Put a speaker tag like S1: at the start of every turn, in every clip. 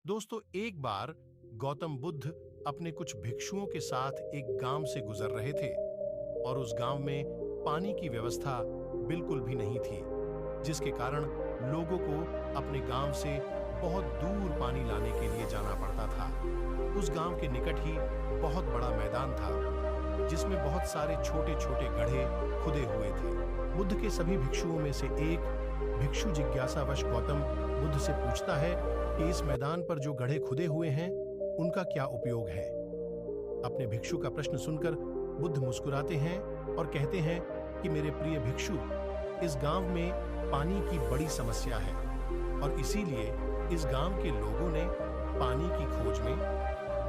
S1: दोस्तों, एक बार गौतम बुद्ध अपने कुछ भिक्षुओं के साथ एक गांव से गुजर रहे थे और उस गांव में पानी की व्यवस्था बिल्कुल भी नहीं थी, जिसके कारण लोगों को अपने गांव से बहुत दूर पानी लाने के लिए जाना पड़ता था। उस गांव के निकट ही बहुत बड़ा मैदान था, जिसमें बहुत सारे छोटे-छोटे गड्ढे खुदे हुए थे। बुद्ध के सभी भिक्षुओं में से एक भिक्षु जिज्ञासावश गौतम बुद्ध से पूछता है कि इस मैदान पर जो गड्ढे खुदे हुए हैं, उनका क्या उपयोग है। अपने भिक्षु का प्रश्न सुनकर बुद्ध मुस्कुराते हैं और कहते हैं कि मेरे प्रिय भिक्षु, इस गांव में पानी की बड़ी समस्या है और इसीलिए इस गांव के लोगों ने पानी की खोज में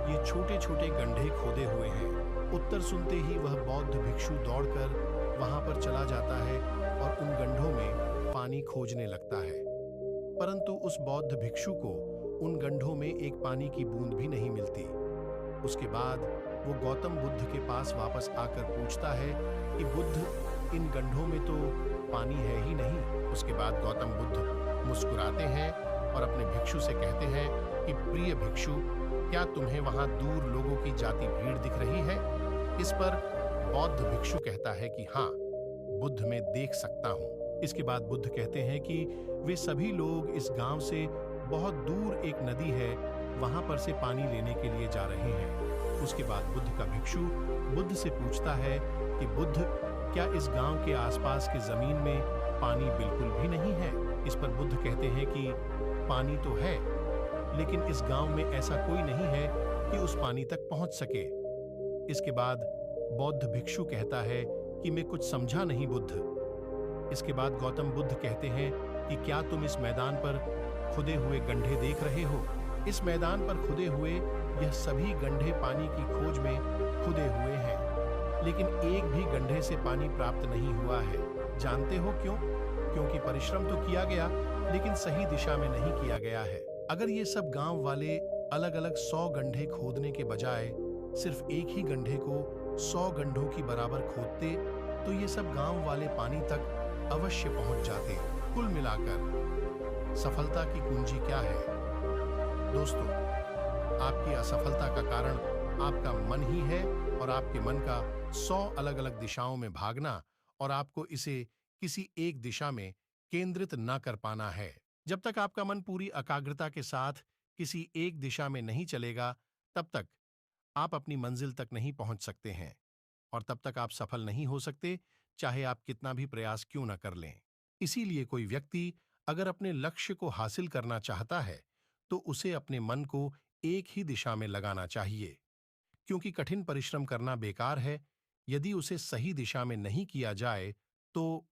S1: ये छोटे-छोटे गड्ढे खोदे हुए हैं। उत्तर सुनते ही वह बौद्ध भिक्षु दौड़कर वहां पर चला जाता है और उन गड्ढों में पानी खोजने लगता है, परंतु उस बौद्ध भिक्षु को उन गड्ढों में एक पानी की बूंद भी नहीं मिलती। उसके बाद वो गौतम बुद्ध के पास वापस आकर पूछता है कि बुद्ध, इन गड्ढों में तो पानी है ही नहीं। उसके बाद गौतम बुद्ध मुस्कुराते हैं और अपने भिक्षु से कहते हैं कि प्रिय भिक्षु, क्या तुम्हें वहां दूर लोगों की जाती भीड़ दिख रही है? इस पर बौद्ध भिक्षु कहता है कि हाँ, बुद्ध मैं देख सकता हूँ। इसके बाद बुद्ध कहते हैं कि वे सभी लोग इस गांव से बहुत दूर एक नदी है, वहां पर से पानी लेने के लिए जा रहे हैं। उसके बाद बुद्ध का भिक्षु बुद्ध से पूछता है कि बुद्ध, क्या इस गांव के आसपास की जमीन में पानी बिल्कुल भी नहीं है? इस पर बुद्ध कहते हैं कि पानी तो है, लेकिन इस गांव में ऐसा कोई नहीं है कि उस पानी तक पहुंच सके। इसके बाद बौद्ध भिक्षु कहता है कि मैं कुछ समझा नहीं बुद्ध। इसके बाद गौतम बुद्ध कहते हैं कि क्या तुम इस मैदान पर खुदे हुए गड्ढे देख रहे हो? इस मैदान पर खुदे हुए यह सभी गड्ढे पानी की खोज में खुदे हुए हैं, लेकिन एक भी गड्ढे से पानी प्राप्त नहीं हुआ है। जानते हो क्यों? क्योंकि परिश्रम तो किया गया, लेकिन सही दिशा में नहीं किया गया है। अगर ये सब गांव वाले अलग-अलग 100 गड्ढे खोदने के बजाय सिर्फ एक ही गड्ढे को 100 गड्ढों की बराबर खोदते, तो ये सब गांव वाले पानी तक अवश्य पहुंच जाते। कुल मिलाकर सफलता की कुंजी क्या है? दोस्तों, आपकी असफलता का कारण आपका मन ही है और आपके मन का 100 अलग-अलग दिशाओं में भागना और आपको इसे किसी एक दिशा में केंद्रित न कर पाना है। जब तक आपका मन पूरी एकाग्रता के साथ किसी एक दिशा में नहीं चलेगा, तब तक आप अपनी मंजिल तक नहीं पहुंच सकते हैं और तब तक आप सफल नहीं हो सकते, चाहे आप कितना भी प्रयास क्यों न कर लें। इसीलिए कोई व्यक्ति अगर अपने लक्ष्य को हासिल करना चाहता है, तो उसे अपने मन को एक ही दिशा में लगाना चाहिए, क्योंकि कठिन परिश्रम करना बेकार है। यदि उसे सही दिशा में नहीं किया जाए, तो